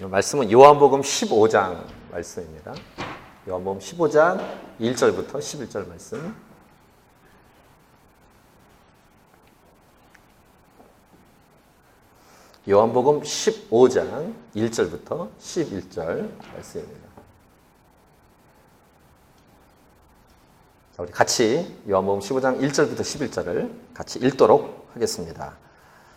말씀은 요한복음 15장 말씀입니다. 요한복음 15장 1절부터 11절 말씀. 요한복음 15장 1절부터 11절 말씀입니다. 자, 우리 같이 요한복음 15장 1절부터 11절을 같이 읽도록 하겠습니다.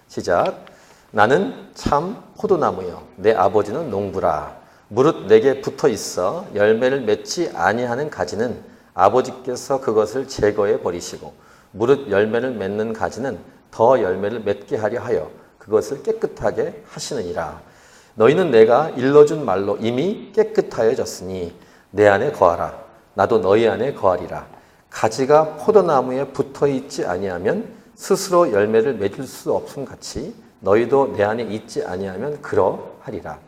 시작. 나는 참 포도나무요 내 아버지는 농부라. 무릇 내게 붙어 있어 열매를 맺지 아니하는 가지는 아버지께서 그것을 제거해 버리시고 무릇 열매를 맺는 가지는 더 열매를 맺게 하려 하여 그것을 깨끗하게 하시느니라. 너희는 내가 일러준 말로 이미 깨끗하여졌으니 내 안에 거하라. 나도 너희 안에 거하리라. 가지가 포도나무에 붙어 있지 아니하면 스스로 열매를 맺을 수 없음 같이 너희도 내 안에 있지 아니하면 그러하리라.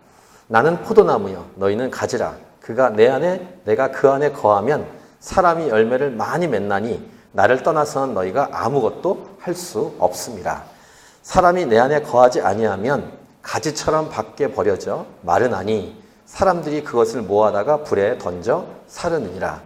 나는 포도나무요 너희는 가지라. 그가 내 안에 내가 그 안에 거하면 사람이 열매를 많이 맺나니 나를 떠나서는 너희가 아무것도 할 수 없음이라. 사람이 내 안에 거하지 아니하면 가지처럼 밖에 버려져 마르나니 사람들이 그것을 모아다가 불에 던져 사르느니라.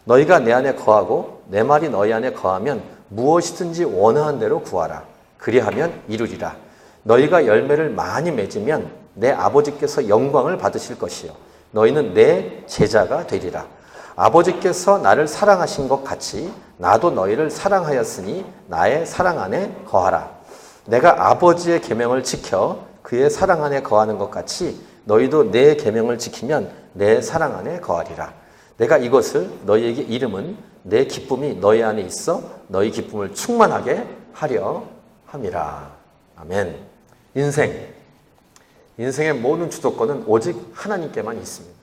너희가 내 안에 거하고 내 말이 너희 안에 거하면 무엇이든지 원하는 대로 구하라. 그리하면 이루리라. 너희가 열매를 많이 맺으면 내 아버지께서 영광을 받으실 것이요 너희는 내 제자가 되리라. 아버지께서 나를 사랑하신 것 같이 나도 너희를 사랑하였으니 나의 사랑 안에 거하라. 내가 아버지의 계명을 지켜 그의 사랑 안에 거하는 것 같이 너희도 내 계명을 지키면 내 사랑 안에 거하리라. 내가 이것을 너희에게 이름은 내 기쁨이 너희 안에 있어 너희 기쁨을 충만하게 하려 함이라. 아멘. 인생의 모든 주도권은 오직 하나님께만 있습니다.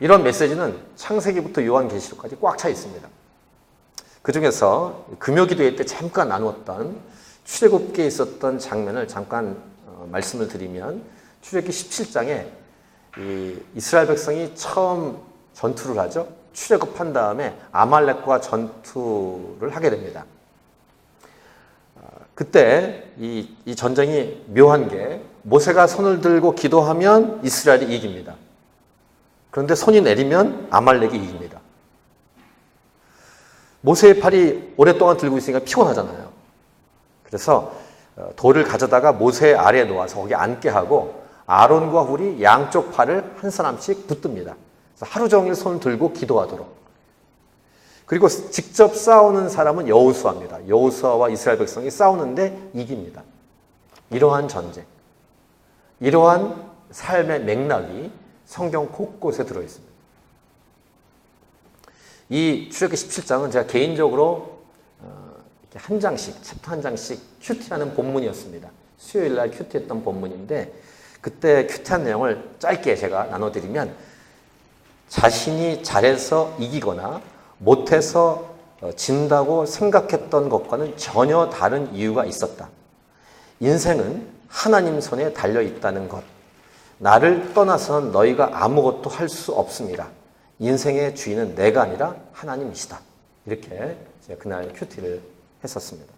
이런 메시지는 창세기부터 요한계시록까지 꽉 차 있습니다. 그 중에서 금요기도회 때 잠깐 나누었던 출애굽기에 있었던 장면을 잠깐 말씀을 드리면 출애굽기 17장에 이스라엘 백성이 처음 전투를 하죠. 출애굽한 다음에 아말렉과 전투를 하게 됩니다. 그때 이 전쟁이 묘한 게 모세가 손을 들고 기도하면 이스라엘이 이깁니다. 그런데 손이 내리면 아말렉이 이깁니다. 모세의 팔이 오랫동안 들고 있으니까 피곤하잖아요. 그래서 돌을 가져다가 모세 아래에 놓아서 거기 앉게 하고 아론과 훌이 양쪽 팔을 한 사람씩 붙듭니다. 그래서 하루 종일 손을 들고 기도하도록. 그리고 직접 싸우는 사람은 여호수아입니다. 여호수아와 이스라엘 백성이 싸우는데 이깁니다. 이러한 전쟁, 이러한 삶의 맥락이 성경 곳곳에 들어있습니다. 이 출애굽기 17장은 제가 개인적으로 이렇게 한 장씩, 챕터 한 장씩 큐티하는 본문이었습니다. 수요일 날 큐티했던 본문인데 그때 큐티한 내용을 짧게 제가 나눠드리면 자신이 잘해서 이기거나 못해서 진다고 생각했던 것과는 전혀 다른 이유가 있었다. 인생은 하나님 손에 달려있다는 것. 나를 떠나서는 너희가 아무것도 할 수 없습니다. 인생의 주인은 내가 아니라 하나님이시다. 이렇게 제가 그날 큐티를 했었습니다.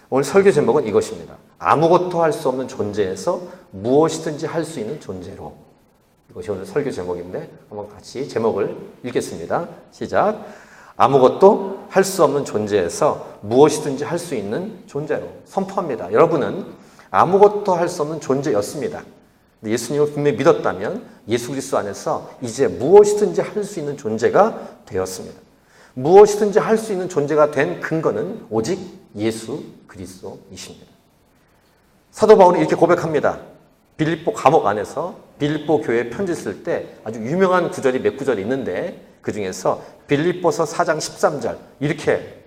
오늘 설교 제목은 이것입니다. 아무것도 할 수 없는 존재에서 무엇이든지 할 수 있는 존재로. 이것이 오늘 설교 제목인데 한번 같이 제목을 읽겠습니다. 시작. 아무것도 할 수 없는 존재에서 무엇이든지 할 수 있는 존재로 선포합니다. 여러분은 아무것도 할 수 없는 존재였습니다. 예수님을 분명히 믿었다면 예수 그리스도 안에서 이제 무엇이든지 할 수 있는 존재가 되었습니다. 무엇이든지 할 수 있는 존재가 된 근거는 오직 예수 그리스도이십니다. 사도 바울은 이렇게 고백합니다. 빌립보 감옥 안에서 빌립보 교회에 편지 쓸 때 아주 유명한 구절이 몇 구절이 있는데 그 중에서 빌립보서 4장 13절 이렇게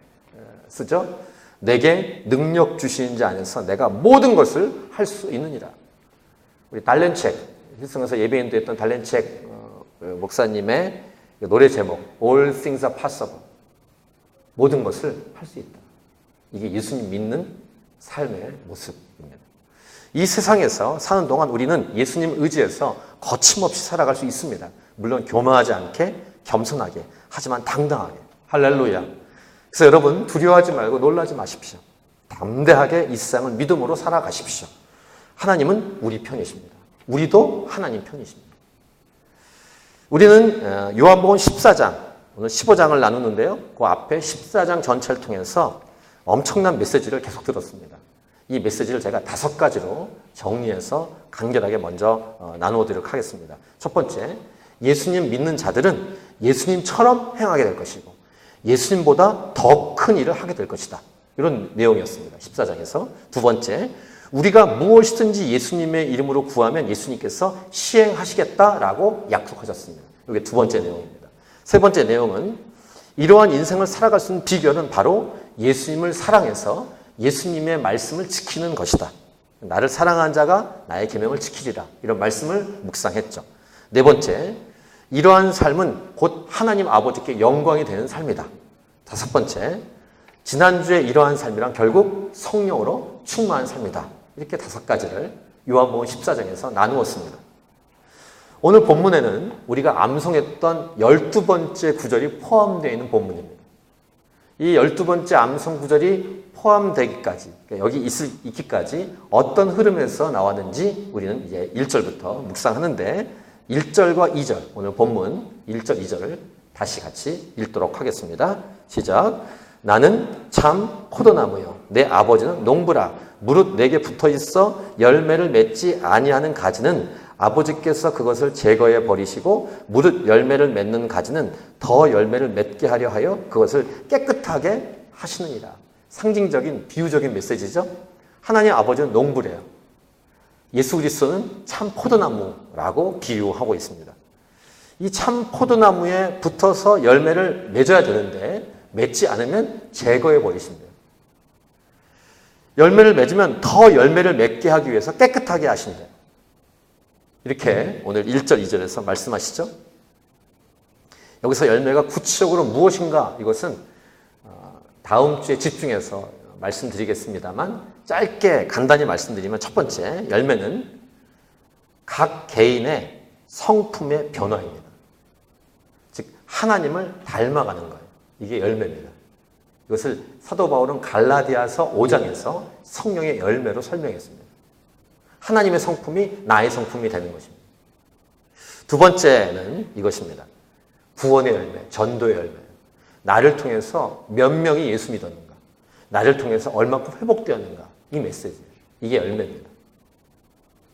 쓰죠. 내게 능력 주시는 자 안에서 내가 모든 것을 할 수 있느니라. 우리 달렌책, 힐성에서 예배인도 했던 달렌책 목사님의 노래 제목 All things are possible. 모든 것을 할 수 있다. 이게 예수님 믿는 삶의 모습입니다. 이 세상에서 사는 동안 우리는 예수님 의지해서 거침없이 살아갈 수 있습니다. 물론 교만하지 않게 겸손하게 하지만 당당하게. 할렐루야. 그래서 여러분 두려워하지 말고 놀라지 마십시오. 담대하게 이 세상을 믿음으로 살아가십시오. 하나님은 우리 편이십니다. 우리도 하나님 편이십니다. 우리는 요한복음 14장, 오늘 15장을 나누는데요. 그 앞에 14장 전체를 통해서 엄청난 메시지를 계속 들었습니다. 이 메시지를 제가 5가지로 정리해서 간결하게 먼저 나누어드리도록 하겠습니다. 첫 번째, 예수님 믿는 자들은 예수님처럼 행하게 될 것이고 예수님보다 더 큰 일을 하게 될 것이다. 이런 내용이었습니다. 14장에서. 두 번째, 우리가 무엇이든지 예수님의 이름으로 구하면 예수님께서 시행하시겠다라고 약속하셨습니다. 이게 두 번째 내용입니다. 세 번째 내용은 이러한 인생을 살아갈 수 있는 비결은 바로 예수님을 사랑해서 예수님의 말씀을 지키는 것이다. 나를 사랑하는 자가 나의 계명을 지키리라. 이런 말씀을 묵상했죠. 네 번째, 이러한 삶은 곧 하나님 아버지께 영광이 되는 삶이다. 다섯 번째, 지난주에 이러한 삶이란 결국 성령으로 충만한 삶이다. 이렇게 5가지를 요한복음 14장에서 나누었습니다. 오늘 본문에는 우리가 암송했던 12번째 구절이 포함되어 있는 본문입니다. 이 12번째 암송 구절이 포함되기까지, 그러니까 여기 있기까지 어떤 흐름에서 나왔는지 우리는 이제 1절부터 묵상하는데 1절과 2절, 오늘 본문 1절, 2절을 다시 같이 읽도록 하겠습니다. 시작. 나는 참 포도나무요 내 아버지는 농부라. 무릇 내게 붙어있어 열매를 맺지 아니하는 가지는 아버지께서 그것을 제거해 버리시고 무릇 열매를 맺는 가지는 더 열매를 맺게 하려 하여 그것을 깨끗하게 하시느니라. 상징적인 비유적인 메시지죠. 하나님 아버지는 농부래요. 예수 그리스도는 참 포도나무라고 비유하고 있습니다. 이 참 포도나무에 붙어서 열매를 맺어야 되는데 맺지 않으면 제거해 버리신대요. 열매를 맺으면 더 열매를 맺게 하기 위해서 깨끗하게 하신대요. 이렇게 오늘 1절, 2절에서 말씀하시죠. 여기서 열매가 구체적으로 무엇인가 이것은 다음 주에 집중해서 말씀드리겠습니다만 짧게 간단히 말씀드리면 첫 번째, 열매는 각 개인의 성품의 변화입니다. 즉 하나님을 닮아가는 거예요. 이게 열매입니다. 이것을 사도 바울은 갈라디아서 5장에서 성령의 열매로 설명했습니다. 하나님의 성품이 나의 성품이 되는 것입니다. 두 번째는 이것입니다. 구원의 열매, 전도의 열매. 나를 통해서 몇 명이 예수 믿었는가? 나를 통해서 얼마큼 회복되었는가? 이 메시지예요. 이게 열매입니다.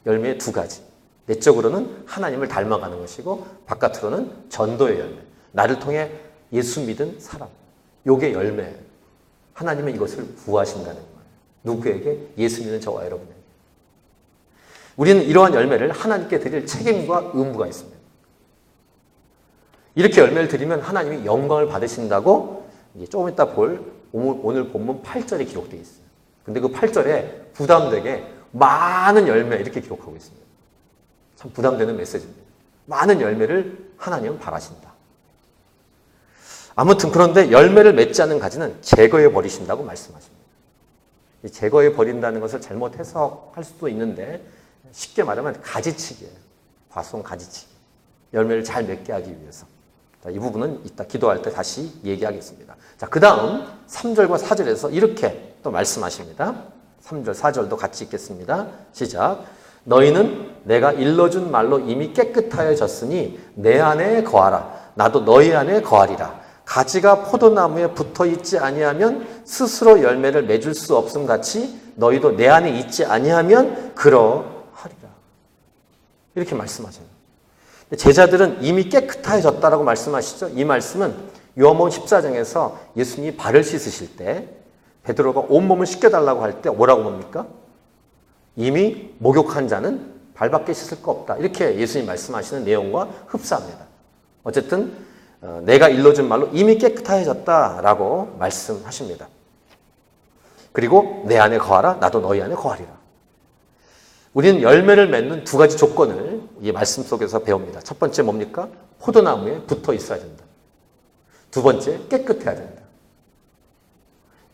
열매의 2가지. 내적으로는 하나님을 닮아가는 것이고 바깥으로는 전도의 열매. 나를 통해 예수 믿은 사람. 요게 열매예요. 하나님은 이것을 구하신다는 거예요. 누구에게? 예수 믿는 저와 여러분에게. 우리는 이러한 열매를 하나님께 드릴 책임과 의무가 있습니다. 이렇게 열매를 드리면 하나님이 영광을 받으신다고 조금 이따 볼 오늘 본문 8절에 기록되어 있어요. 근데 그 8절에 부담되게 많은 열매 이렇게 기록하고 있습니다. 참 부담되는 메시지입니다. 많은 열매를 하나님은 바라신다. 아무튼 그런데 열매를 맺지 않는 가지는 제거해 버리신다고 말씀하십니다. 이 제거해 버린다는 것을 잘못 해석할 수도 있는데 쉽게 말하면 가지치기예요. 과송 가지치기. 열매를 잘 맺게 하기 위해서. 이 부분은 이따 기도할 때 다시 얘기하겠습니다. 자, 그 다음 3절과 4절에서 이렇게 또 말씀하십니다. 3절, 4절도 같이 읽겠습니다. 시작. 너희는 내가 일러준 말로 이미 깨끗하여졌으니 내 안에 거하라. 나도 너희 안에 거하리라. 가지가 포도나무에 붙어있지 아니하면 스스로 열매를 맺을 수 없음 같이 너희도 내 안에 있지 아니하면 그러하리라. 이렇게 말씀하셔요. 제자들은 이미 깨끗해졌다라고 말씀하시죠. 이 말씀은 요한복음 14장에서 예수님이 발을 씻으실 때 베드로가 온몸을 씻겨달라고 할 때 뭐라고 봅니까? 이미 목욕한 자는 발밖에 씻을 거 없다. 이렇게 예수님이 말씀하시는 내용과 흡사합니다. 어쨌든 내가 일러준 말로 이미 깨끗해졌다라고 말씀하십니다. 그리고 내 안에 거하라. 나도 너희 안에 거하리라. 우리는 열매를 맺는 2가지 조건을 이 말씀 속에서 배웁니다. 첫 번째 뭡니까? 포도나무에 붙어 있어야 된다. 두 번째, 깨끗해야 된다.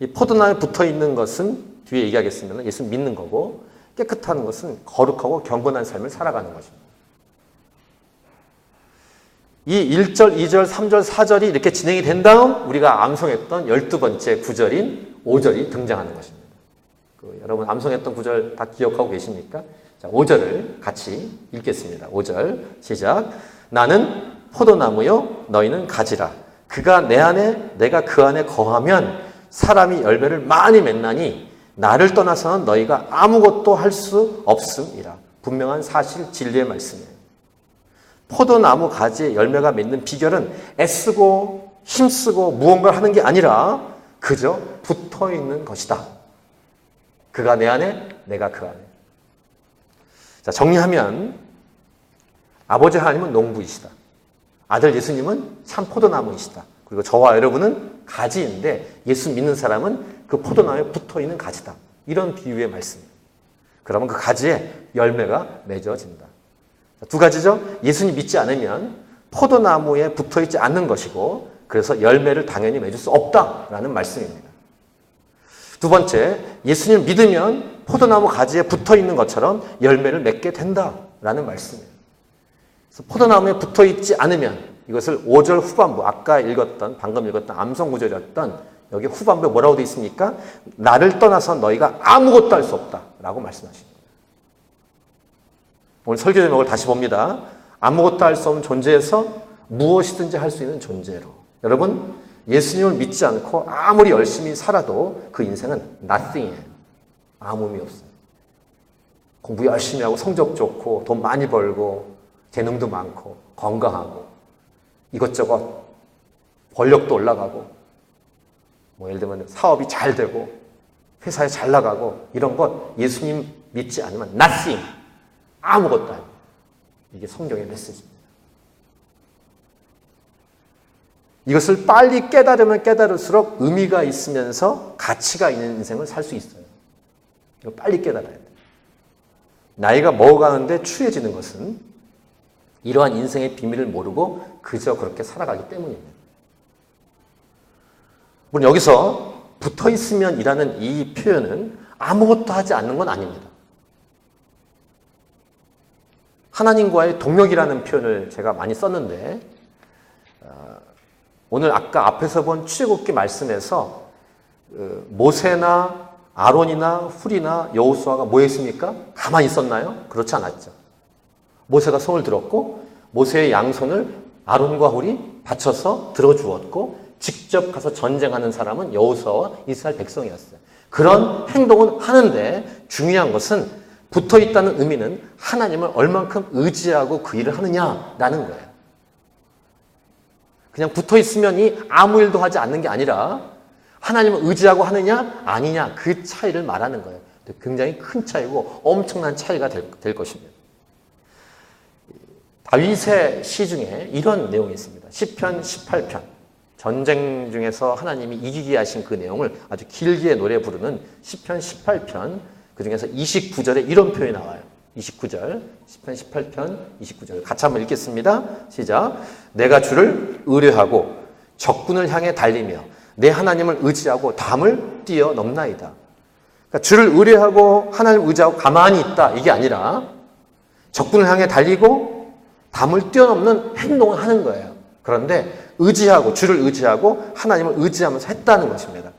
이 포도나무에 붙어 있는 것은 뒤에 얘기하겠습니다. 예수 믿는 거고 깨끗한 것은 거룩하고 경건한 삶을 살아가는 것입니다. 이 1절, 2절, 3절, 4절이 이렇게 진행이 된 다음 우리가 암송했던 12번째 구절인 5절이 등장하는 것입니다. 여러분 암송했던 구절 다 기억하고 계십니까? 자, 5절을 같이 읽겠습니다. 5절 시작. 나는 포도나무요 너희는 가지라. 그가 내 안에 내가 그 안에 거하면 사람이 열매를 많이 맺나니 나를 떠나서는 너희가 아무것도 할 수 없음이라. 분명한 사실 진리의 말씀이에요. 포도나무 가지에 열매가 맺는 비결은 애쓰고 힘쓰고 무언가를 하는 게 아니라 그저 붙어있는 것이다. 그가 내 안에 내가 그 안에. 자, 정리하면 아버지 하나님은 농부이시다. 아들 예수님은 참 포도나무이시다. 그리고 저와 여러분은 가지인데 예수 믿는 사람은 그 포도나무에 붙어있는 가지다. 이런 비유의 말씀입니다. 그러면 그 가지에 열매가 맺어진다. 두 가지죠. 예수님 믿지 않으면 포도나무에 붙어있지 않는 것이고 그래서 열매를 당연히 맺을 수 없다라는 말씀입니다. 두 번째, 예수님을 믿으면 포도나무 가지에 붙어있는 것처럼 열매를 맺게 된다라는 말씀이에요. 그래서 포도나무에 붙어있지 않으면 이것을 5절 후반부, 아까 읽었던, 방금 읽었던 암송구절이었던 여기 후반부에 뭐라고 되어 있습니까? 나를 떠나서 너희가 아무것도 할 수 없다라고 말씀하십니다. 오늘 설교 제목을 다시 봅니다. 아무것도 할 수 없는 존재에서 무엇이든지 할 수 있는 존재로. 여러분, 예수님을 믿지 않고 아무리 열심히 살아도 그 인생은 nothing이에요. 아무 의미 없어요. 공부 열심히 하고 성적 좋고 돈 많이 벌고 재능도 많고 건강하고 이것저것 권력도 올라가고 뭐 예를 들면 사업이 잘 되고 회사에 잘 나가고 이런 것 예수님 믿지 않으면 nothing, 아무것도 아니에요. 이게 성경의 메시지입니다. 이것을 빨리 깨달으면 깨달을수록 의미가 있으면서 가치가 있는 인생을 살 수 있어요. 이거 빨리 깨달아야 돼요. 나이가 먹어가는데 추해지는 것은 이러한 인생의 비밀을 모르고 그저 그렇게 살아가기 때문입니다. 물론 여기서 붙어있으면 이라는 이 표현은 아무것도 하지 않는 건 아닙니다. 하나님과의 동력이라는 표현을 제가 많이 썼는데 오늘 아까 앞에서 본 출애굽기 말씀에서 모세나 아론이나 훌이나 여호수아가 뭐 했습니까? 가만히 있었나요? 그렇지 않았죠. 모세가 손을 들었고 모세의 양손을 아론과 훌이 받쳐서 들어주었고 직접 가서 전쟁하는 사람은 여호수아와 이스라엘 백성이었어요. 그런 행동은 하는데 중요한 것은 붙어있다는 의미는 하나님을 얼만큼 의지하고 그 일을 하느냐라는 거예요. 그냥 붙어있으면 아무 일도 하지 않는 게 아니라 하나님을 의지하고 하느냐 아니냐 그 차이를 말하는 거예요. 굉장히 큰 차이고 엄청난 차이가 될 것입니다. 다윗의 시 중에 이런 내용이 있습니다. 시편 18편. 전쟁 중에서 하나님이 이기게 하신 그 내용을 아주 길게 노래 부르는 시편 18편 그 중에서 29절에 이런 표현이 나와요. 29절, 시편 18편 29절 같이 한번 읽겠습니다. 시작. 내가 주를 의뢰하고 적군을 향해 달리며 내 하나님을 의지하고 담을 뛰어넘나이다. 그러니까 주를 의뢰하고 하나님을 의지하고 가만히 있다 이게 아니라 적군을 향해 달리고 담을 뛰어넘는 행동을 하는 거예요. 그런데 의지하고 주를 의지하고 하나님을 의지하면서 했다는 것입니다.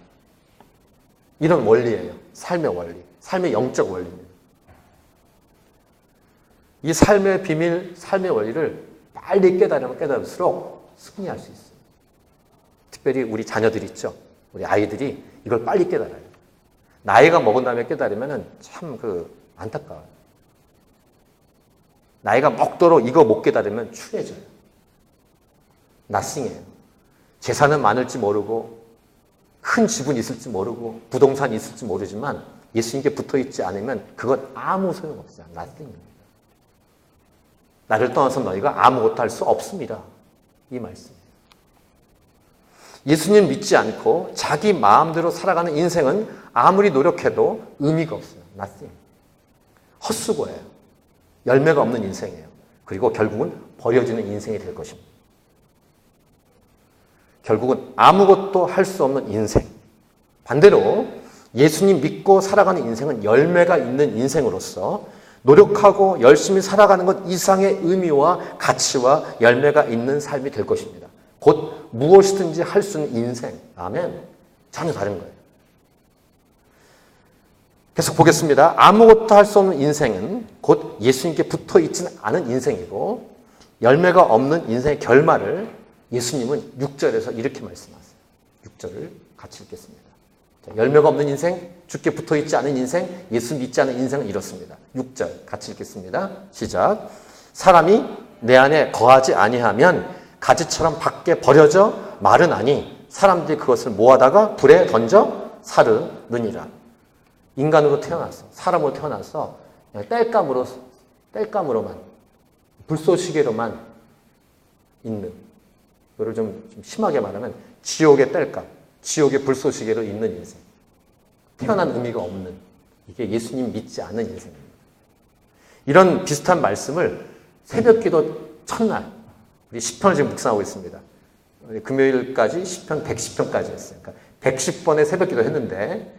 이런 원리예요. 삶의 원리, 삶의 영적 원리입니다. 이 삶의 비밀, 삶의 원리를 빨리 깨달으면 깨달을수록 승리할 수 있어요. 특별히 우리 자녀들 있죠. 우리 아이들이 이걸 빨리 깨달아요. 나이가 먹은 다음에 깨달으면 참 안타까워요. 나이가 먹도록 이거 못 깨달으면 추해져요. nothing이에요. 재산은 많을지 모르고 큰 집은 있을지 모르고 부동산이 있을지 모르지만 예수님께 붙어있지 않으면 그건 아무 소용없어요. nothing입니다. 나를 떠나서 너희가 아무것도 할 수 없습니다. 이 말씀이에요. 예수님 믿지 않고 자기 마음대로 살아가는 인생은 아무리 노력해도 의미가 없어요. nothing. 헛수고예요. 열매가 없는 인생이에요. 그리고 결국은 버려지는 인생이 될 것입니다. 결국은 아무것도 할 수 없는 인생. 반대로 예수님 믿고 살아가는 인생은 열매가 있는 인생으로서 노력하고 열심히 살아가는 것 이상의 의미와 가치와 열매가 있는 삶이 될 것입니다. 곧 무엇이든지 할 수 있는 인생. 아멘. 전혀 다른 거예요. 계속 보겠습니다. 아무것도 할 수 없는 인생은 곧 예수님께 붙어 있지는 않은 인생이고 열매가 없는 인생의 결말을 예수님은 6절에서 이렇게 말씀하세요. 6절을 같이 읽겠습니다. 자, 열매가 없는 인생, 주께 붙어 있지 않은 인생, 예수 믿지 않은 인생은 이렇습니다. 6절 같이 읽겠습니다. 시작. 사람이 내 안에 거하지 아니하면 가지처럼 밖에 버려져 마르나니 사람들이 그것을 모아다가 불에 던져 사르느니라. 인간으로 태어났어. 사람으로 태어나서 그냥 땔감으로만, 불쏘시개로만 있는, 이거를 좀 심하게 말하면 지옥의 땔감, 지옥의 불쏘시개로 있는 인생. 태어난 의미가 없는, 이게 예수님 믿지 않은 인생입니다. 이런 비슷한 말씀을 새벽기도 첫날, 우리 시편을 지금 묵상하고 있습니다. 금요일까지 시편 110편까지 했어요. 그러니까 110번의 새벽기도 했는데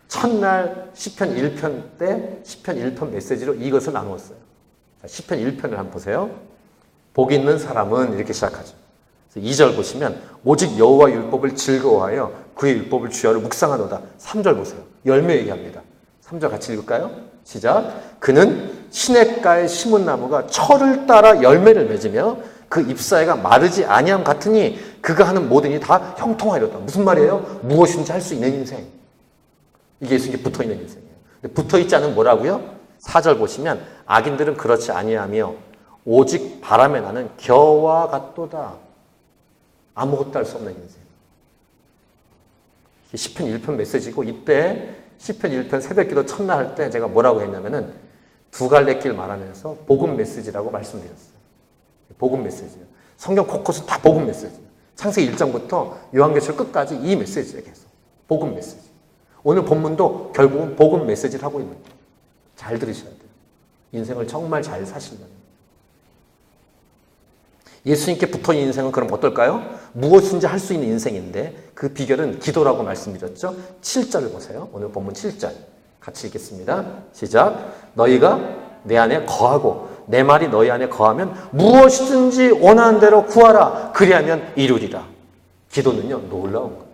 첫날 시편 1편 때 시편 1편 메시지로 이것을 나누었어요. 자, 시편 1편을 한번 보세요. 복 있는 사람은 이렇게 시작하죠. 2절 보시면 오직 여호와 율법을 즐거워하여 그의 율법을 주야로 묵상하노다. 3절 보세요. 열매 얘기합니다. 3절 같이 읽을까요? 시작. 그는 시냇가에 심은 나무가 철을 따라 열매를 맺으며 그 잎사귀가 마르지 아니함 같으니 그가 하는 모든 일이 다 형통하리로다. 무슨 말이에요? 무엇인지 할 수 있는 인생. 이게 예수님께 붙어있는 인생이에요. 붙어있지 않은 뭐라고요? 4절 보시면 악인들은 그렇지 아니하며 오직 바람에 나는 겨와 같도다. 아무것도 할 수 없는 인생. 시편 1편 메시지고 이때 시편 1편 새벽기도 첫날 할 때 제가 뭐라고 했냐면은 두 갈래 길 말하면서 복음 메시지라고 말씀드렸어요. 복음 메시지예요. 성경 곳곳은 다 복음 메시지예요. 창세기 1장부터 요한계시록 끝까지 이 메시지예요. 계속. 복음 메시지. 오늘 본문도 결국은 복음 메시지를 하고 있는 거예요. 잘 들으셔야 돼요. 인생을 정말 잘 사시려면. 예수님께 붙어있는 인생은 그럼 어떨까요? 무엇인지 할 수 있는 인생인데 그 비결은 기도라고 말씀드렸죠. 7절을 보세요. 오늘 본문 7절. 같이 읽겠습니다. 시작. 너희가 내 안에 거하고 내 말이 너희 안에 거하면 무엇이든지 원하는 대로 구하라. 그리하면 이루리라. 기도는요, 놀라운 거예요.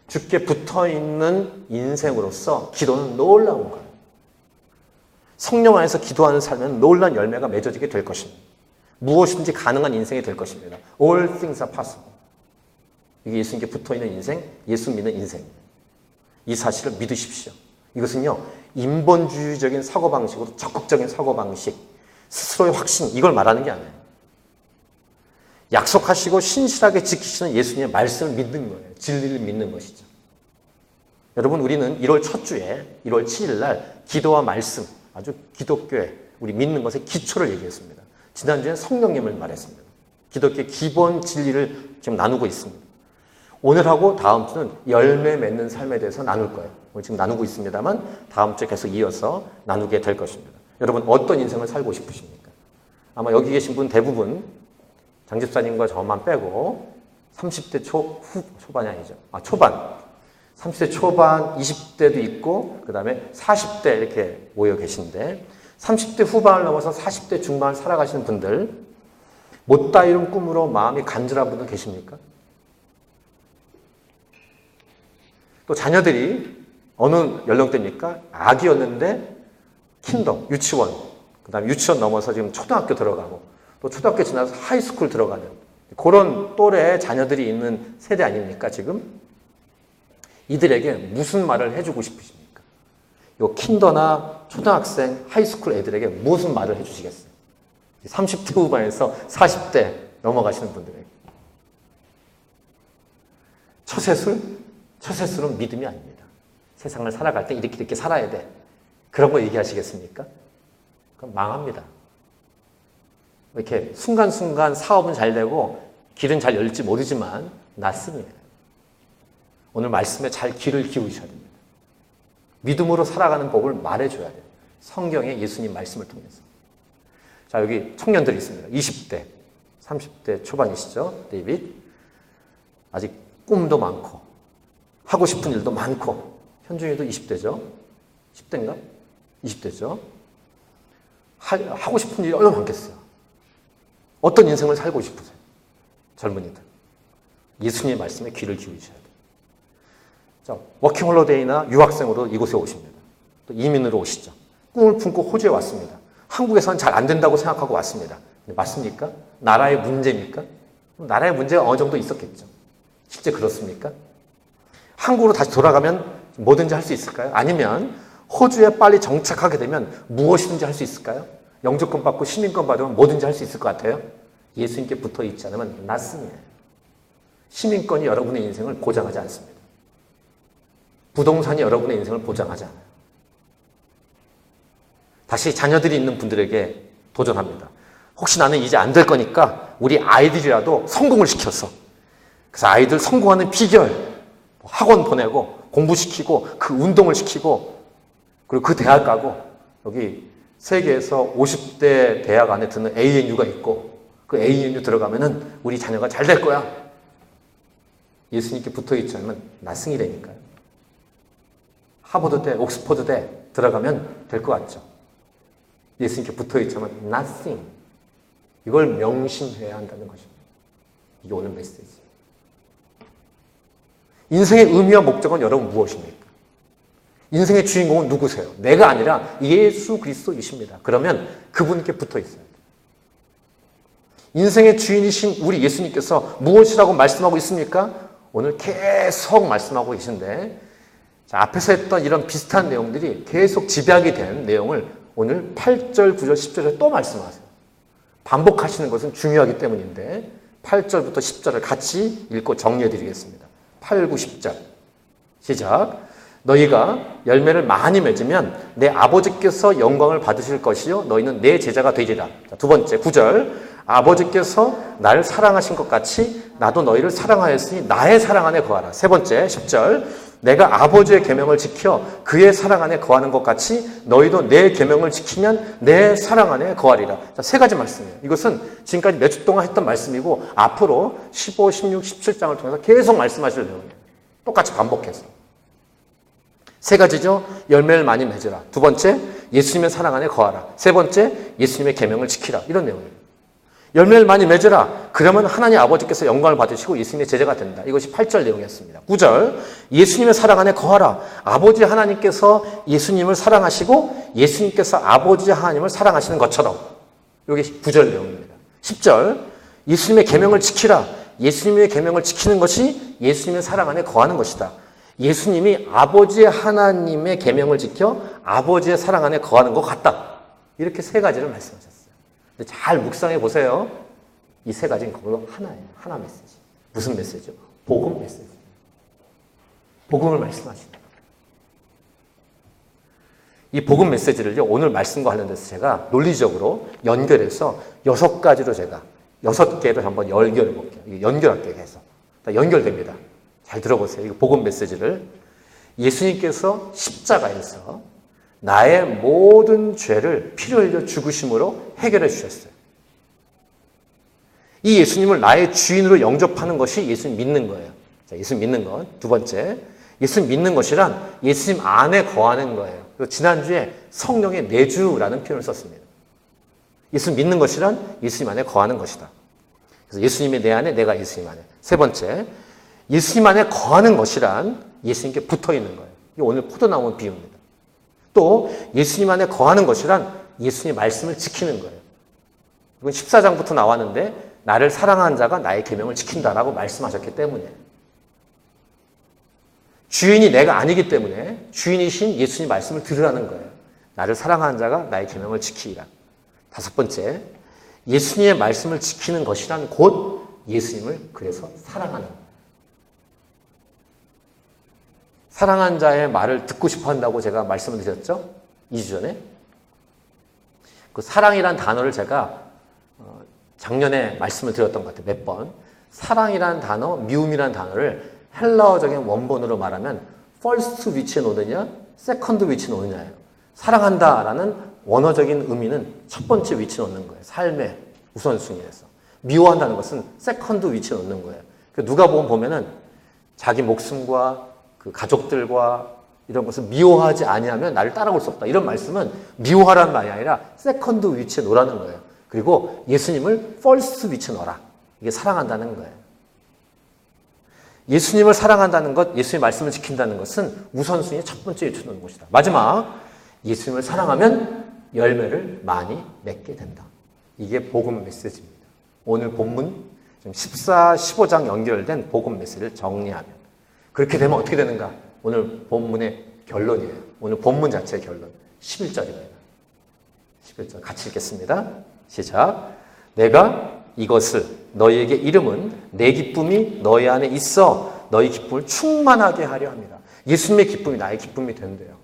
주께 붙어있는 인생으로서 기도는 놀라운 거예요. 성령 안에서 기도하는 삶은 놀라운 열매가 맺어지게 될 것입니다. 무엇인지 가능한 인생이 될 것입니다. All things are possible. 이게 예수님께 붙어있는 인생, 예수 믿는 인생입니다. 이 사실을 믿으십시오. 이것은요, 인본주의적인 사고방식으로 적극적인 사고방식, 스스로의 확신, 이걸 말하는 게 아니에요. 약속하시고 신실하게 지키시는 예수님의 말씀을 믿는 거예요. 진리를 믿는 것이죠. 여러분, 우리는 1월 첫 주에 1월 7일 날 기도와 말씀, 아주 기독교의 우리 믿는 것의 기초를 얘기했습니다. 지난주엔 성령님을 말했습니다. 기독교의 기본 진리를 지금 나누고 있습니다. 오늘하고 다음 주는 열매 맺는 삶에 대해서 나눌 거예요. 오늘 지금 나누고 있습니다만 다음 주에 계속 이어서 나누게 될 것입니다. 여러분, 어떤 인생을 살고 싶으십니까? 아마 여기 계신 분 대부분 장 집사님과 저만 빼고 30대 초반이 아니죠. 초반. 30대 초반, 20대도 있고 그 다음에 40대 이렇게 모여 계신데 30대 후반을 넘어서 40대 중반을 살아가시는 분들, 못다 이룬 꿈으로 마음이 간절한 분들 계십니까? 또 자녀들이 어느 연령대입니까? 아기였는데 킨더, 유치원, 그 다음에 유치원 넘어서 지금 초등학교 들어가고 또 초등학교 지나서 하이스쿨 들어가는 그런 또래의 자녀들이 있는 세대 아닙니까, 지금? 이들에게 무슨 말을 해주고 싶으십니까? 요 킨더나 초등학생, 하이스쿨 애들에게 무슨 말을 해주시겠어요? 30대 후반에서 40대 넘어가시는 분들에게. 처세술은 믿음이 아닙니다. 세상을 살아갈 때 이렇게 살아야 돼. 그런 거 얘기하시겠습니까? 그럼 망합니다. 이렇게 순간순간 사업은 잘 되고 길은 잘 열릴지 모르지만 낫습니다. 오늘 말씀에 잘 귀를 기울이셔야 됩니다. 믿음으로 살아가는 법을 말해줘야 돼요. 성경의 예수님 말씀을 통해서. 자, 여기 청년들이 있습니다. 20대, 30대 초반이시죠? 데이빗. 아직 꿈도 많고 하고 싶은 일도 많고 현중이도 20대죠? 10대인가? 20대죠? 하고 싶은 일이 얼마나 많겠어요? 어떤 인생을 살고 싶으세요? 젊은이들. 예수님의 말씀에 귀를 기울이셔야 돼요. 자, 워킹홀리데이나 유학생으로 이곳에 오십니다. 또 이민으로 오시죠. 꿈을 품고 호주에 왔습니다. 한국에서는 잘 안 된다고 생각하고 왔습니다. 맞습니까? 나라의 문제입니까? 나라의 문제가 어느 정도 있었겠죠. 실제 그렇습니까? 한국으로 다시 돌아가면 뭐든지 할 수 있을까요? 아니면 호주에 빨리 정착하게 되면 무엇이든지 할 수 있을까요? 영주권 받고 시민권 받으면 뭐든지 할 수 있을 것 같아요? 예수님께 붙어 있지 않으면 nothing이에요. 시민권이 여러분의 인생을 보장하지 않습니다. 부동산이 여러분의 인생을 보장하지 않아요. 다시 자녀들이 있는 분들에게 도전합니다. 혹시 나는 이제 안 될 거니까 우리 아이들이라도 성공을 시켰어. 그래서 아이들 성공하는 비결, 학원 보내고 공부시키고 그 운동을 시키고 그리고 그 대학 가고 여기 세계에서 50대 대학 안에 드는 ANU가 있고 그 ANU 들어가면은 우리 자녀가 잘 될 거야. 예수님께 붙어있지 않으면 나승이라니까요. 하버드대, 옥스퍼드대 들어가면 될 것 같죠. 예수님께 붙어있지 않으면 nothing. 이걸 명심해야 한다는 것입니다. 이게 오늘 메시지. 인생의 의미와 목적은 여러분 무엇입니까? 인생의 주인공은 누구세요? 내가 아니라 예수 그리스도이십니다. 그러면 그분께 붙어 있어야 돼요. 인생의 주인이신 우리 예수님께서 무엇이라고 말씀하고 있습니까? 오늘 계속 말씀하고 계신데 자, 앞에서 했던 이런 비슷한 내용들이 계속 집약이 된 내용을 오늘 8절, 9절, 10절에 또 말씀하세요. 반복하시는 것은 중요하기 때문인데 8절부터 10절을 같이 읽고 정리해 드리겠습니다. 8, 9, 10절 시작. 너희가 열매를 많이 맺으면 내 아버지께서 영광을 받으실 것이요 너희는 내 제자가 되리라. 자, 두 번째 9절 아버지께서 나를 사랑하신 것 같이 나도 너희를 사랑하였으니 나의 사랑 안에 거하라. 세 번째 10절 내가 아버지의 계명을 지켜 그의 사랑 안에 거하는 것 같이 너희도 내 계명을 지키면 내 사랑 안에 거하리라. 자, 세 가지 말씀이에요. 이것은 지금까지 몇 주 동안 했던 말씀이고 앞으로 15, 16, 17장을 통해서 계속 말씀하실 내용이에요. 똑같이 반복해서. 세 가지죠. 열매를 많이 맺으라. 두 번째, 예수님의 사랑 안에 거하라. 세 번째, 예수님의 계명을 지키라. 이런 내용이에요. 열매를 많이 맺으라. 그러면 하나님 아버지께서 영광을 받으시고 예수님의 제자가 된다. 이것이 8절 내용이었습니다. 9절, 예수님의 사랑 안에 거하라. 아버지 하나님께서 예수님을 사랑하시고 예수님께서 아버지 하나님을 사랑하시는 것처럼. 이게 9절 내용입니다. 10절, 예수님의 계명을 지키라. 예수님의 계명을 지키는 것이 예수님의 사랑 안에 거하는 것이다. 예수님이 아버지 하나님의 계명을 지켜 아버지의 사랑 안에 거하는 것 같다. 이렇게 세 가지를 말씀하셨어요. 근데 잘 묵상해 보세요. 이 세 가지는 그걸로 하나예요. 하나 메시지. 무슨 메시지요? 복음 메시지. 복음을 말씀하시는 거예요. 이 복음 메시지를요, 오늘 말씀과 관련돼서 제가 논리적으로 연결해서 6가지로 제가 6개를 한번 연결해 볼게요. 이게 연결할게요, 해서. 연결됩니다. 잘 들어보세요. 이 복음 메시지를. 예수님께서 십자가에서 나의 모든 죄를 피를 흘려 죽으심으로 해결해 주셨어요. 이 예수님을 나의 주인으로 영접하는 것이 예수님 믿는 거예요. 자, 예수님 믿는 것. 두 번째, 예수님 믿는 것이란 예수님 안에 거하는 거예요. 그리고 지난주에 성령의 내주라는 표현을 썼습니다. 예수님 믿는 것이란 예수님 안에 거하는 것이다. 그래서 예수님이 내 안에, 내가 예수님 안에. 세 번째, 예수님 안에 거하는 것이란 예수님께 붙어 있는 거예요. 이게 오늘 포도나무 비유입니다. 또 예수님 안에 거하는 것이란 예수님의 말씀을 지키는 거예요. 이건 14장부터 나왔는데 나를 사랑하는 자가 나의 계명을 지킨다라고 말씀하셨기 때문에 주인이 내가 아니기 때문에 주인이신 예수님 말씀을 들으라는 거예요. 나를 사랑하는 자가 나의 계명을 지키리라. 다섯 번째, 예수님의 말씀을 지키는 것이란 곧 예수님을 그래서 사랑하는 거예요. 사랑하는 자의 말을 듣고 싶어 한다고 제가 말씀을 드렸죠? 2주 전에. 그 사랑이란 단어를 제가 작년에 말씀을 드렸던 것 같아요. 몇 번. 사랑이란 단어, 미움이란 단어를 헬라어적인 원본으로 말하면 first 위치에 놓느냐, second 위치에 놓느냐예요. 사랑한다라는 원어적인 의미는 첫 번째 위치에 놓는 거예요. 삶의 우선순위에서. 미워한다는 것은 second 위치에 놓는 거예요. 누가복음 보면은 자기 목숨과 그 가족들과 이런 것을 미워하지 아니하면 나를 따라올 수 없다. 이런 말씀은 미워하라는 말이 아니라 세컨드 위치에 놓으라는 거예요. 그리고 예수님을 퍼스트 위치에 놓아라. 이게 사랑한다는 거예요. 예수님을 사랑한다는 것, 예수님의 말씀을 지킨다는 것은 우선순위의 첫 번째 위치에 놓는 것이다. 마지막, 예수님을 사랑하면 열매를 많이 맺게 된다. 이게 복음 메시지입니다. 오늘 본문 14, 15장 연결된 복음 메시지를 정리하면 그렇게 되면 어떻게 되는가? 오늘 본문의 결론이에요. 오늘 본문 자체의 결론 11절입니다. 11절 같이 읽겠습니다. 시작. 내가 이것을 너희에게 이름은 내 기쁨이 너희 안에 있어 너희 기쁨을 충만하게 하려 합니다. 예수님의 기쁨이 나의 기쁨이 된대요.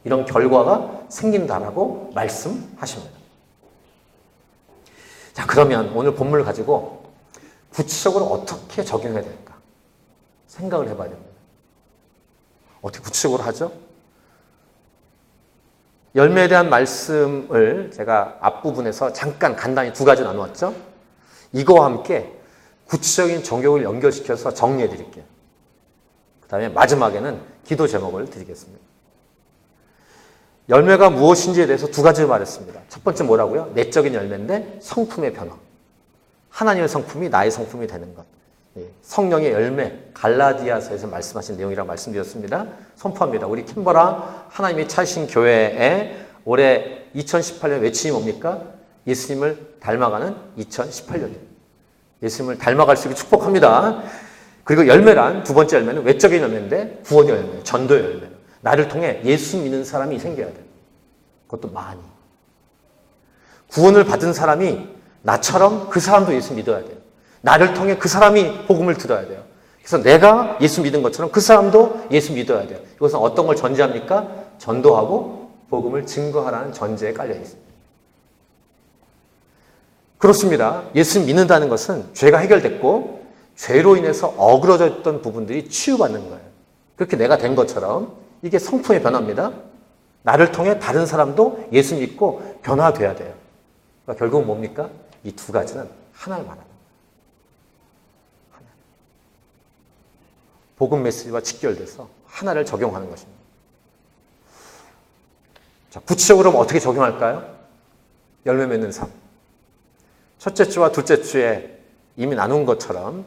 이런 결과가 생긴다라고 말씀하십니다. 자, 그러면 오늘 본문을 가지고 구체적으로 어떻게 적용해야 될까? 생각을 해봐야 됩니다. 어떻게 구체적으로 하죠? 열매에 대한 말씀을 제가 앞부분에서 잠깐 간단히 두 가지 나누었죠? 이거와 함께 구체적인 적용을 연결시켜서 정리해 드릴게요. 그 다음에 마지막에는 기도 제목을 드리겠습니다. 열매가 무엇인지에 대해서 두 가지를 말했습니다. 첫 번째 뭐라고요? 내적인 열매인데 성품의 변화. 하나님의 성품이 나의 성품이 되는 것. 성령의 열매, 갈라디아서에서 말씀하신 내용이라고 말씀드렸습니다. 선포합니다. 우리 캔버라 하나님이 차신 교회에 올해 2018년 외침이 뭡니까? 예수님을 닮아가는 2018년입니다. 예수님을 닮아갈 수 있게 축복합니다. 그리고 열매란 두 번째 열매는 외적인 열매인데 구원의 열매, 전도의 열매. 나를 통해 예수 믿는 사람이 생겨야 돼요. 그것도 많이. 구원을 받은 사람이 나처럼 그 사람도 예수 믿어야 돼요. 나를 통해 그 사람이 복음을 들어야 돼요. 그래서 내가 예수 믿은 것처럼 그 사람도 예수 믿어야 돼요. 이것은 어떤 걸 전제합니까? 전도하고 복음을 증거하라는 전제에 깔려 있습니다. 그렇습니다. 예수 믿는다는 것은 죄가 해결됐고 죄로 인해서 어그러져 있던 부분들이 치유받는 거예요. 그렇게 내가 된 것처럼 이게 성품의 변화입니다. 나를 통해 다른 사람도 예수 믿고 변화돼야 돼요. 그러니까 결국은 뭡니까? 이 두 가지는 하나를 말합니다. 하나. 복음 메시지와 직결돼서 하나를 적용하는 것입니다. 자, 구체적으로 어떻게 적용할까요? 열매 맺는 삶. 첫째 주와 둘째 주에 이미 나눈 것처럼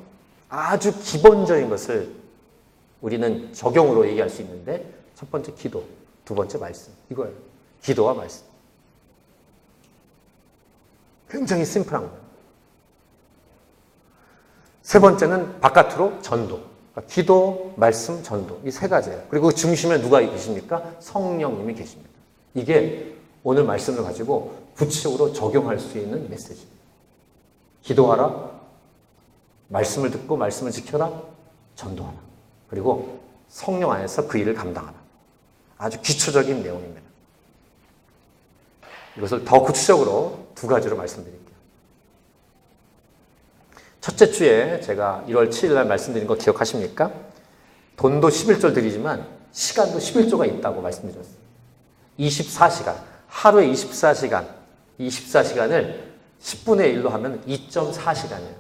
아주 기본적인 것을 우리는 적용으로 얘기할 수 있는데 첫 번째 기도, 두 번째 말씀. 이거예요. 기도와 말씀. 굉장히 심플한 거예요. 세 번째는 바깥으로 전도. 그러니까 기도, 말씀, 전도. 이 세 가지예요. 그리고 중심에 누가 계십니까? 성령님이 계십니다. 이게 오늘 말씀을 가지고 구체적으로 적용할 수 있는 메시지입니다. 기도하라. 말씀을 듣고 말씀을 지켜라. 전도하라. 그리고 성령 안에서 그 일을 감당하라. 아주 기초적인 내용입니다. 이것을 더 구체적으로 두 가지로 말씀드릴게요. 첫째 주에 제가 1월 7일 날 말씀드린 거 기억하십니까? 돈도 11조 드리지만 시간도 11조가 있다고 말씀드렸어요. 24시간, 하루에 24시간, 24시간을 10분의 1로 하면 2.4시간이에요.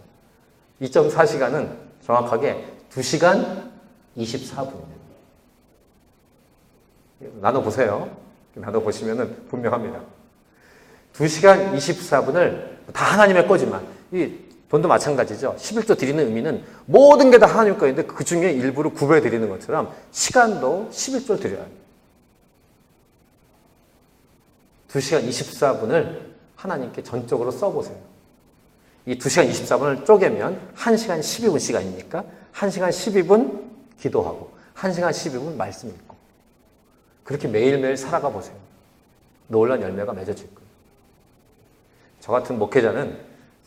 2.4시간은 정확하게 2시간 24분입니다. 나눠보세요. 나눠보시면 분명합니다. 2시간 24분을 다 하나님의 거지만 이 돈도 마찬가지죠. 11조 드리는 의미는 모든 게 다 하나님 거인데 그 중에 일부를 구별해 드리는 것처럼 시간도 11조 드려야 해요. 2시간 24분을 하나님께 전적으로 써보세요. 이 2시간 24분을 쪼개면 1시간 12분 시간이니까 1시간 12분 기도하고 1시간 12분 말씀 읽고 그렇게 매일매일 살아가 보세요. 놀라운 열매가 맺어질 거예요. 저 같은 목회자는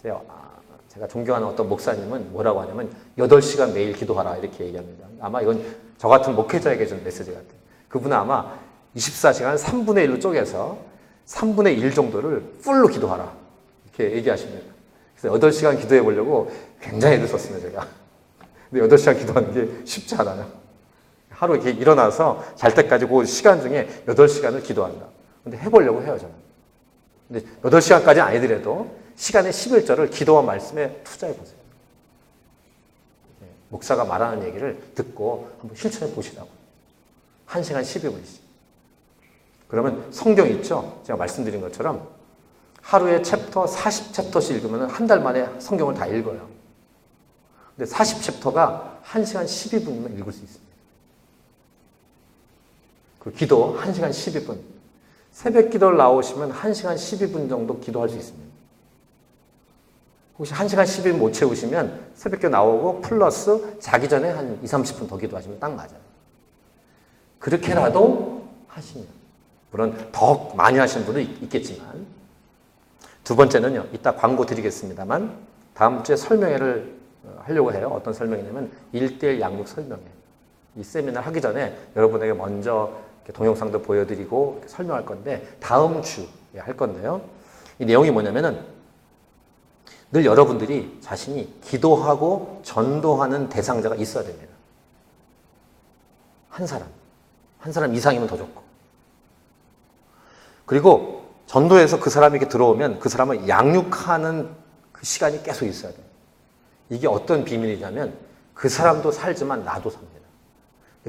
제가 존경하는 어떤 목사님은 뭐라고 하냐면 8시간 매일 기도하라 이렇게 얘기합니다. 아마 이건 저 같은 목회자에게 준 메시지 같아요. 그분은 아마 24시간 3분의 1로 쪼개서 3분의 1 정도를 풀로 기도하라 이렇게 얘기하십니다. 그래서 8시간 기도해 보려고 굉장히 애를 썼습니다, 제가. 근데 8시간 기도하는 게 쉽지 않아요. 하루 이렇게 일어나서 잘 때까지 그 시간 중에 8시간을 기도한다. 근데 해보려고 해요, 저는. 근데 8시간까지는 아니더라도 시간의 11절을 기도와 말씀에 투자해 보세요. 목사가 말하는 얘기를 듣고 한번 실천해 보시라고. 1시간 12분씩. 그러면 성경 있죠? 제가 말씀드린 것처럼 하루에 챕터 40챕터씩 읽으면 한 달 만에 성경을 다 읽어요. 근데 40챕터가 1시간 12분이면 읽을 수 있습니다. 그 기도 1시간 12분. 새벽 기도를 나오시면 1시간 12분 정도 기도할 수 있습니다. 혹시 1시간 12분 못 채우시면 새벽 기도 나오고 플러스 자기 전에 한 20, 30분 더 기도하시면 딱 맞아요. 그렇게라도 하시면. 물론 더 많이 하시는 분도 있겠지만. 두 번째는요. 이따 광고 드리겠습니다만 다음 주에 설명회를 하려고 해요. 어떤 설명회냐면 1:1 양육 설명회. 이 세미나를 하기 전에 여러분에게 먼저 동영상도 보여드리고 설명할 건데 다음 주에 할 건데요. 이 내용이 뭐냐면은 늘 여러분들이 자신이 기도하고 전도하는 대상자가 있어야 됩니다. 한 사람 이상이면 더 좋고. 그리고 전도해서 그 사람에게 들어오면 그 사람을 양육하는 그 시간이 계속 있어야 돼요. 이게 어떤 비밀이냐면 그 사람도 살지만 나도 삽니다.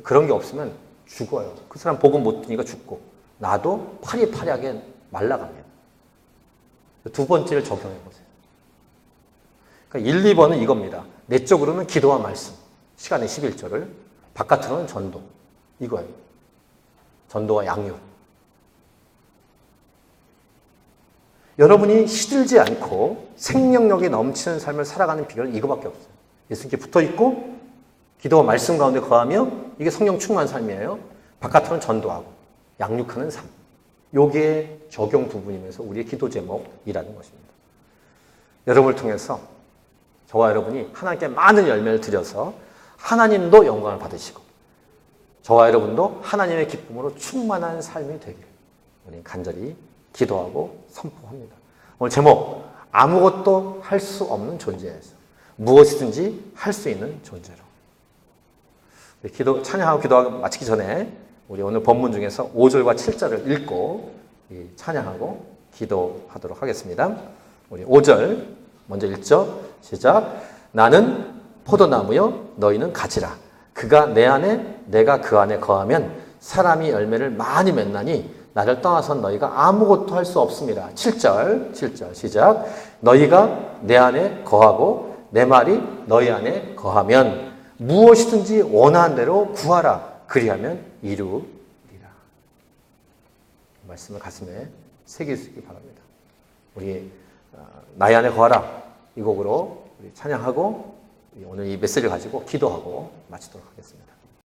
그런 게 없으면 죽어요. 그 사람 복음 못 듣니까 죽고 나도 파리파리하게 말라갑니다. 두 번째를 적용해 보세요. 그러니까 1, 2번은 이겁니다. 내적으로는 기도와 말씀, 시간의 11조를, 바깥으로는 전도. 이거예요. 전도와 양육. 여러분이 시들지 않고 생명력이 넘치는 삶을 살아가는 비결은 이거밖에 없어요. 예수님께 붙어있고 기도와 말씀 가운데 거하며 이게 성령 충만한 삶이에요. 바깥으로는 전도하고 양육하는 삶. 요게 적용 부분이면서 우리의 기도 제목이라는 것입니다. 여러분을 통해서 저와 여러분이 하나님께 많은 열매를 드려서 하나님도 영광을 받으시고 저와 여러분도 하나님의 기쁨으로 충만한 삶이 되기를 우리는 간절히 기도하고 선포합니다. 오늘 제목 아무것도 할 수 없는 존재에서 무엇이든지 할 수 있는 존재로. 찬양하고 기도하고 마치기 전에 우리 오늘 본문 중에서 5절과 7절을 읽고 찬양하고 기도하도록 하겠습니다. 우리 5절 먼저 읽죠. 시작. 나는 포도나무요 너희는 가지라. 그가 내 안에 내가 그 안에 거하면 사람이 열매를 많이 맺나니 나를 떠나선 너희가 아무것도 할 수 없습니다. 7절 시작. 너희가 내 안에 거하고 내 말이 너희 안에 거하면 무엇이든지 원하는 대로 구하라. 그리하면 이루리라. 말씀을 가슴에 새기시기 바랍니다. 우리 나의 안에 거하라. 이 곡으로 우리 찬양하고 오늘 이 메시지를 가지고 기도하고 마치도록 하겠습니다.